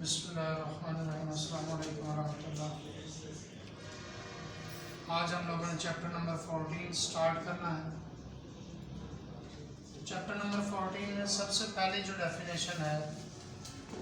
बिस्मिल्लाहिर्रहमानिर्रहीम। अस्सलाम वालेकुम वरहमतुल्लाह। आज हम लोगों ने चैप्टर नंबर 14 स्टार्ट करना है। चैप्टर नंबर 14 में सबसे पहली जो डेफिनेशन है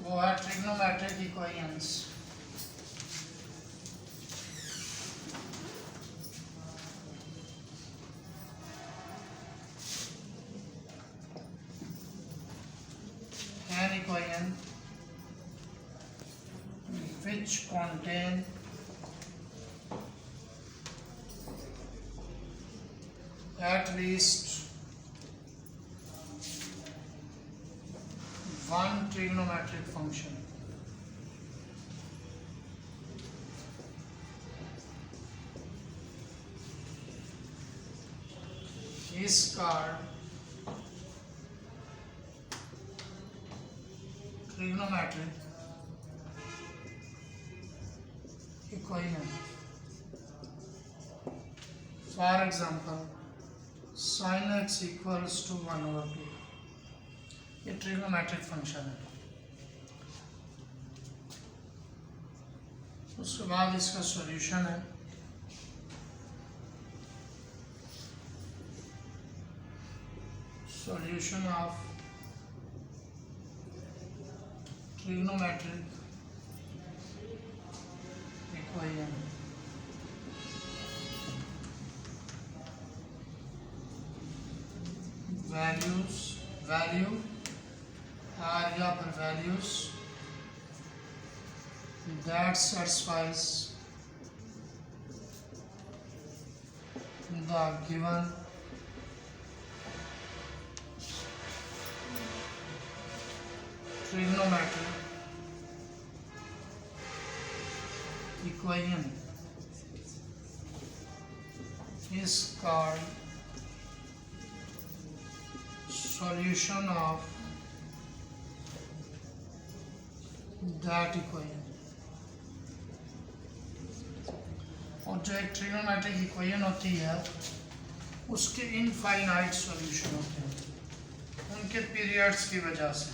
वो है trigonometric equations. An equation which contain at least one trigonometric function is called trigonometric equation. For example, sin x equals to 1/2. ये ट्रिग्नोमेट्रिक फंक्शन है। उसके बाद इसका सॉल्यूशन है solution of trigonometric equation. Value या फिर values that satisfies the given trigonometric equation is called solution of that equation। और जो एक ट्रिग्नोमेट्रिक इक्वेशन होती है उसके इनफाइनाइट सॉल्यूशन होते हैं उनके पीरियड्स की वजह से।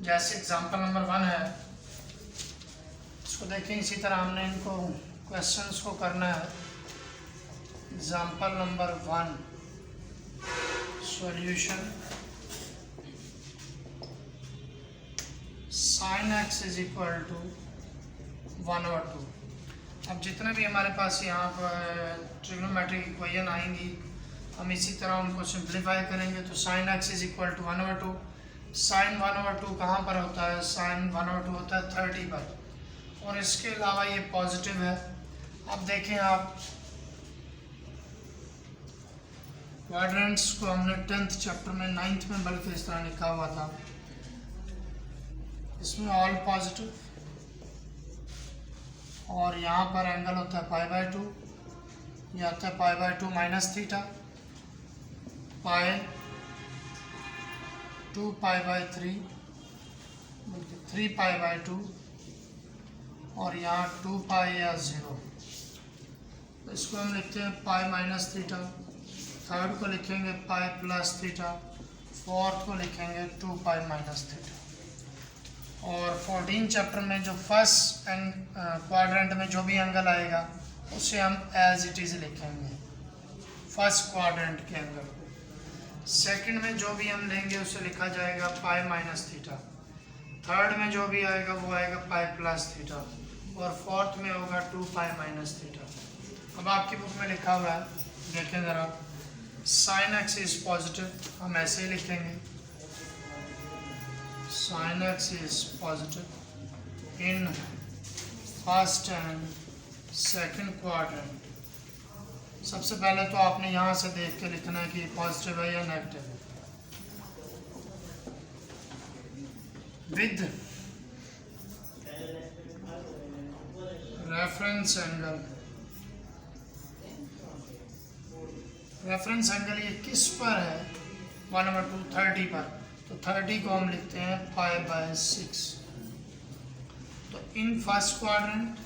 जैसे एग्जांपल नंबर 1 है, इसको देखें। इसी तरह हमने इनको क्वेश्चंस को करना है। Example number 1 solution sin x is equal to 1/2। अब जितने भी हमारे पास यहाँ पर ट्रिग्नोमेट्रिक इक्वेशन आएंगी हम इसी तरह उनको सिंप्लीफाई करेंगे। तो sin x is equal to 1/2। sin 1/2 कहाँ पर होता है? sin 1/2 होता है 30 पर। और इसके अलावा ये पॉजिटिव है। अब देखें आप क्वाड्रेंट्स को हमने 10th चैप्टर में 9th में बल्कि इस तरह लिखा हुआ था। इसमें ऑल पॉजिटिव और यहाँ पर एंगल होता है π/2। ये आता है π/2 माइनस थीटा, पाई 2π/3 बल्कि 3π/2 और यहाँ 2π या 0। तो इसको हम लिखते हैं पाई माइनस थीटा। थर्ड को लिखेंगे पाई प्लस थीटा। फोर्थ को लिखेंगे 2π माइनस थीटा। और 14 चैप्टर में जो फर्स्ट क्वाड्रेंट में जो भी एंगल आएगा उसे हम एज इट इज़ लिखेंगे, फर्स्ट क्वाड्रेंट के एंगल को। सेकंड में जो भी हम लेंगे उसे लिखा जाएगा पाई माइनस थीटा। थर्ड में जो भी आएगा वो आएगा पाई प्लस थीटा। और फोर्थ में होगा 2π माइनस थीटा। अब आपकी बुक में लिखा हुआ है, देखें ज़रा। sin x इज पॉजिटिव, हम ऐसे ही लिखेंगे sin x is positive in first and second quadrant। सबसे पहले तो आपने यहाँ से देख के लिखना है कि पॉजिटिव है या नेगेटिव है। With reference angle. Reference angle ये किस पर है? 1/2 30 पर। तो 30 को हम लिखते हैं π/6। तो in first quadrant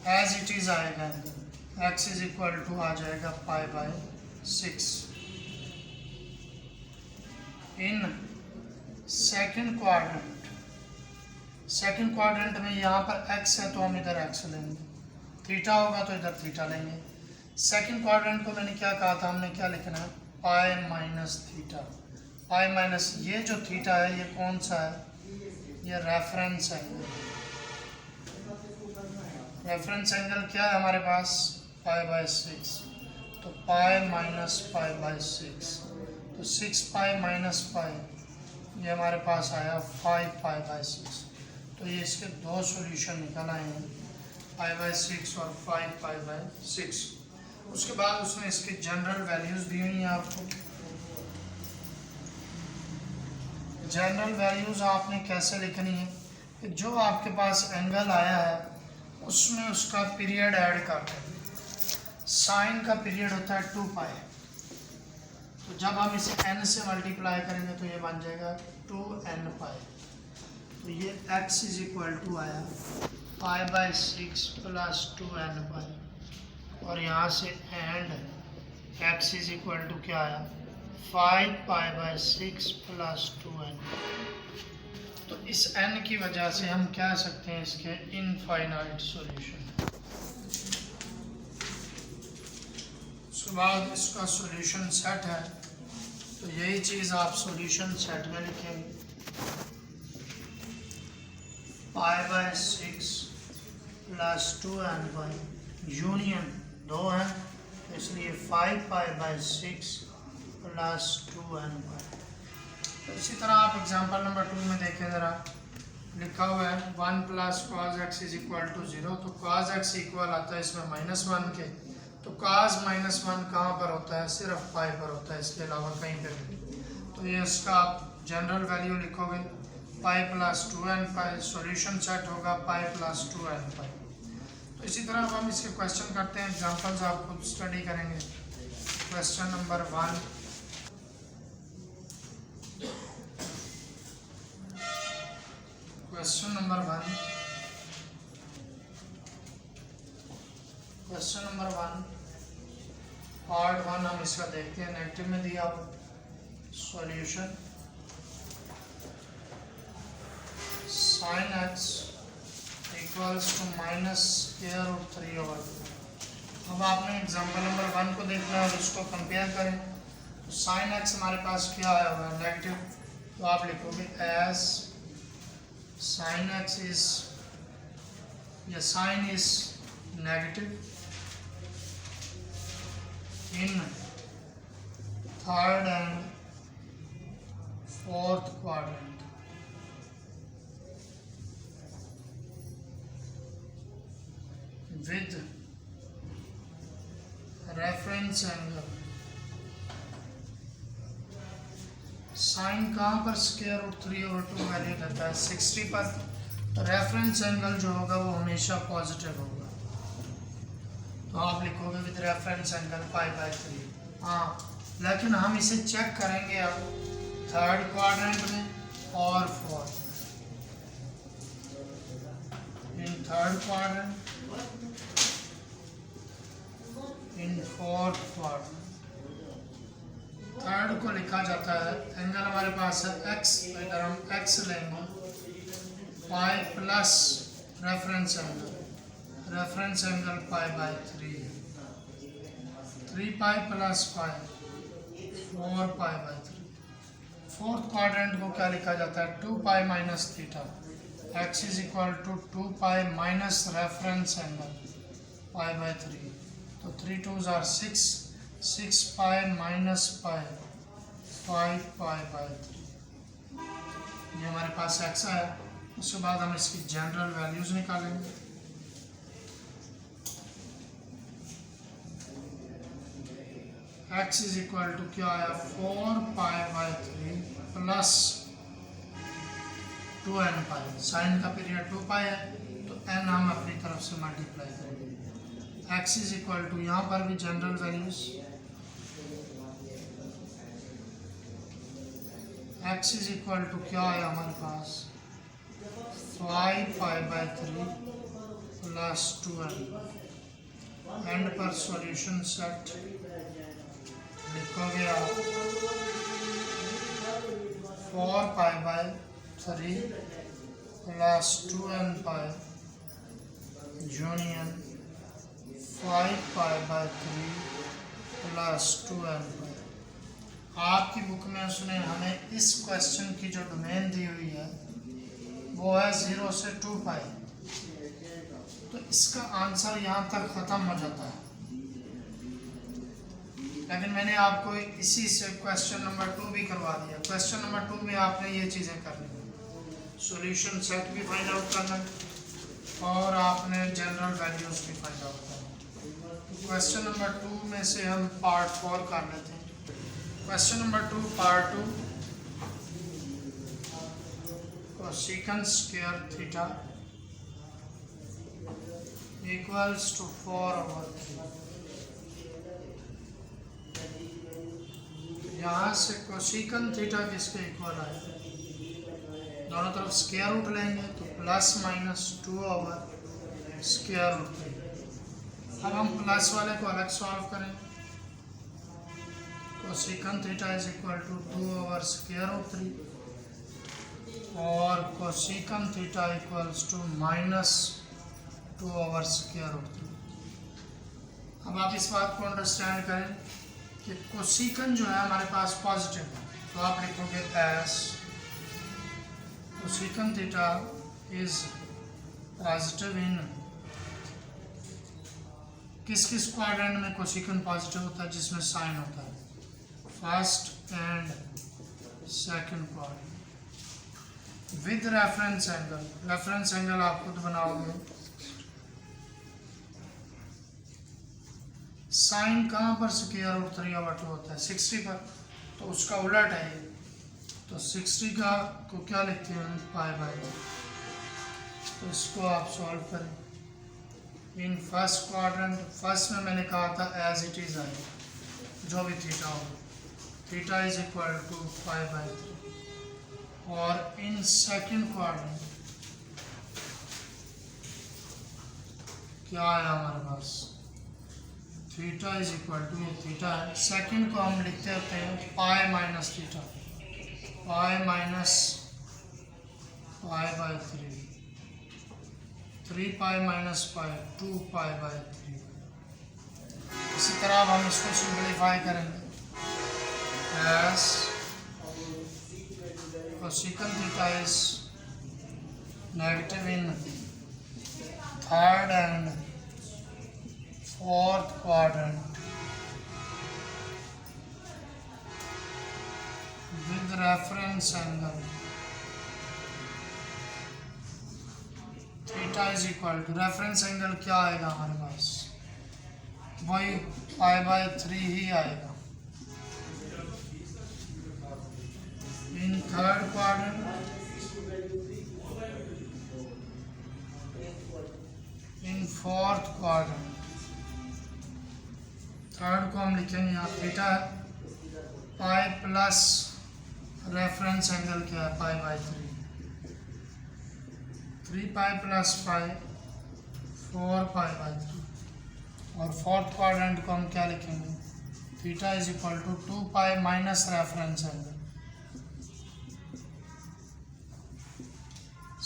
as it is आएगा x इज इक्वल टू आ जाएगा π/6। इन सेकंड क्वाड्रेंट में यहाँ पर x है तो हम इधर x लेंगे, थीटा होगा तो इधर थीटा लेंगे। सेकंड क्वाड्रेंट को मैंने क्या कहा था, हमने क्या लिखना है, पाई माइनस थीटा। पाई माइनस ये जो थीटा है ये कौन सा है, ये रेफरेंस एंगल। रेफरेंस एंगल क्या है हमारे पास, पाई बाय 6, तो पाई माइनस पाई बाय 6, तो 6 पाई माइनस पाई ये हमारे पास आया 5 पाई बाय 6। तो ये इसके दो सॉल्यूशन निकल आए हैं, पाई बाय 6 और 5 पाई बाय 6। उसके बाद उसने इसकी जनरल वैल्यूज दी हुई हैं आपको। जनरल वैल्यूज आपने कैसे लिखनी है कि जो आपके पास एंगल आया है उसमें उसका पीरियड ऐड कर दें। साइन का पीरियड होता है 2 पाई, तो जब हम इसे n से मल्टीप्लाई करेंगे तो ये बन जाएगा 2n पाई। तो ये x इज इक्वल टू आया पाई बाय 6 प्लस 2n पाई, और यहाँ से and x is equal to क्या आया 5 पाई बाय 6 प्लस 2n। तो इस n की वजह से हम कह सकते हैं इसके इनफाइनाइट सॉल्यूशन। उसके बाद इसका सॉल्यूशन सेट है, तो यही चीज़ आप सॉल्यूशन सेट में लिखेंगे, pi by 6 plus 2n pi union 2 है, तो इसलिए 5 पाई बाय 6 प्लस 2n पाई। तो इसी तरह आप एग्जांपल नंबर 2 में देखें ज़रा, लिखा हुआ है 1 plus cos X is equal to 0। तो कॉस एक्स इक्वल आता है इसमें -1 के, तो कॉस -1 कहाँ पर होता है, सिर्फ पाई पर होता है, इसके अलावा कहीं पर नहीं। तो ये इसका आप जनरल वैल्यू लिखोगे पाई प्लस 2n पाई, सॉल्यूशन सेट होगा पाई प्लस 2n पाई। तो इसी तरह अब हम इसके क्वेश्चन करते हैं, एग्जांपल्स आप खुद स्टडी करेंगे। Question number 1, question number 1 part 1 हम इसका देखते हैं। नेगेटिव में दिया हुआ solution sine X equals to minus square root 3/2। अब आपने एग्जांपल नंबर 1 को देखना है और उसको कंपेयर करें। तो साइन एक्स हमारे पास क्या आया हुआ है, नेगेटिव, तो आप लिखोगे एज sin x is, या sin is negative in third and fourth quadrant with reference angle। Sine कहाँ पर स्क्वायर रूट 3/2 वैल्यू देता है 60 पर, तो रेफरेंस एंगल जो होगा वो हमेशा पॉजिटिव होगा। तो आप लिखोगे with reference angle pi by 3। हाँ, लेकिन हम इसे चेक करेंगे अब थर्ड क्वाड्रेंट में और fourth. In third quadrant, in fourth quadrant. Third को लिखा जाता है, एंगल हमारे पास है x, तो इधर हम x लेंगे, pi plus reference angle pi by 3 है, 3 pi plus pi 4 pi by 3। Fourth quadrant को क्या लिखा जाता है, 2 pi minus theta, x is equal to 2 pi minus reference angle pi by 3। तो 3 2s are 6, 6 pi minus pi 5 pi by 3। ये हमारे पास x आया। उसके बाद हम इसकी जनरल वैल्यूज निकालेंगे। x इज इक्वल टू क्या आया 4 pi by 3 plus 2n pi. Sine का पीरियड 2 पाई है, तो n हम अपनी तरफ से मल्टीप्लाई करेंगे। x इज इक्वल टू यहाँ पर भी general values, x is equal to क्या आया हमारे पास 5 pi by 3 plus 2n। And पर सॉल्यूशन सेट लिखोगे आप 4 pi by 3 plus 2n pi union 5 pi by 3 plus 2n pi. आपकी बुक में उसने हमें इस क्वेश्चन की जो डोमेन दी हुई है वो है 0 से 2 पाई, तो इसका आंसर यहाँ तक ख़त्म हो जाता है। लेकिन मैंने आपको इसी से क्वेश्चन नंबर 2 भी करवा दिया। क्वेश्चन नंबर 2 में आपने ये चीज़ें करनी है, सॉल्यूशन सेट भी फाइंड आउट करना है और आपने जनरल वैल्यूज भी फाइंड आउट करना है। तो क्वेश्चन नंबर 2 में से हम पार्ट 4 कर लेते हैं। Question number 2 part 2, cosecant square theta equals to 4/3। यहाँ से कोसेकंड थीटा किसके इक्वल आएगा, दोनों तरफ स्क्वायर रूट लेंगे तो प्लस माइनस 2/√3। अब हम प्लस वाले को अलग सॉल्व करें। Cosecant theta is equal to 2/√3 और cosecant theta equals to minus 2/√3। अब आप इस बात को अंडरस्टैंड करें कि कोसेकंड जो है हमारे पास पॉजिटिव है, तो आप लिखोगे S cosecant theta is positive in किस किस क्वाड्रेंट में कोसेकंड पॉजिटिव होता है, जिसमें साइन होता है, first and second quadrant with reference angle. Reference angle आप खुद बनाओगे। साइन कहाँ पर √3/2 होता है, 60 पर, तो उसका उलट है ये, तो 60 का को क्या लिखते हैं हम π/2। तो इसको आप सॉल्व करें इन फर्स्ट क्वाड्रेंट। फर्स्ट में मैंने कहा था एज इट इज आएगा, जो भी थीटा हो, थीटा इज इक्वल टू π/3। और इन सेकंड क्वाड्रेंट क्या आया हमारे पास, थीटा इज इक्वल टू, ये थीटा है, सेकंड को हम लिखते होते हैं pi minus theta, pi minus π/3, 3 pi minus pi 2 π/3। इसी तरह अब हम इसको सिंपलीफाई करेंगे S cosecant theta is negative in third and fourth quadrant with reference angle theta is equal to, reference angle क्या आएगा हमारे पास, वही π/3 ही आएगा। in third quadrant in fourth quadrant, third को हम लिखेंगे यहाँ थीटा है, पाई प्लस रेफरेंस एंगल क्या है π/3, 3 पाई प्लस पाई 4 π/3। और फोर्थ क्वाड्रेंट को हम क्या लिखेंगे, theta is equal to 2 pi minus reference angle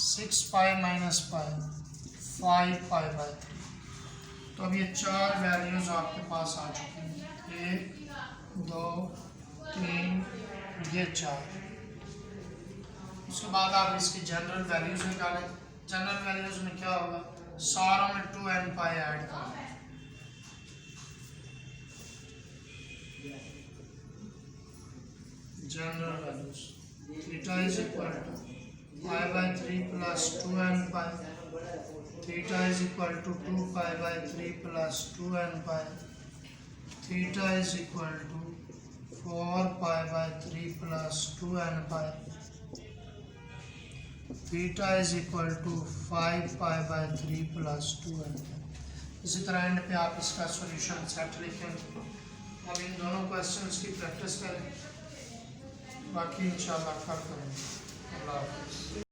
6 pi minus pi 5 π/3। तो अब ये 4 वैल्यूज आपके पास आ चुकी हैं, 1 2 3 ये 4। उसके बाद आप इसकी जनरल वैल्यूज निकालें। जनरल वैल्यूज में क्या होगा, सारों में 2n पाई ऐड करना। General values theta is equal to π/3 plus 2n pi, theta is equal to 2 π/3 plus 2n pi, theta is equal to 4 π/3 plus 2n pi, theta is equal to 5 π/3 plus 2n pi। इसी तरह and पे आप इसका solution set लिखें। अब इन दोनों questions की practice करें, बाकी इंशाल्लाह कल करेंगे। अल्लाह हाफ़िज़।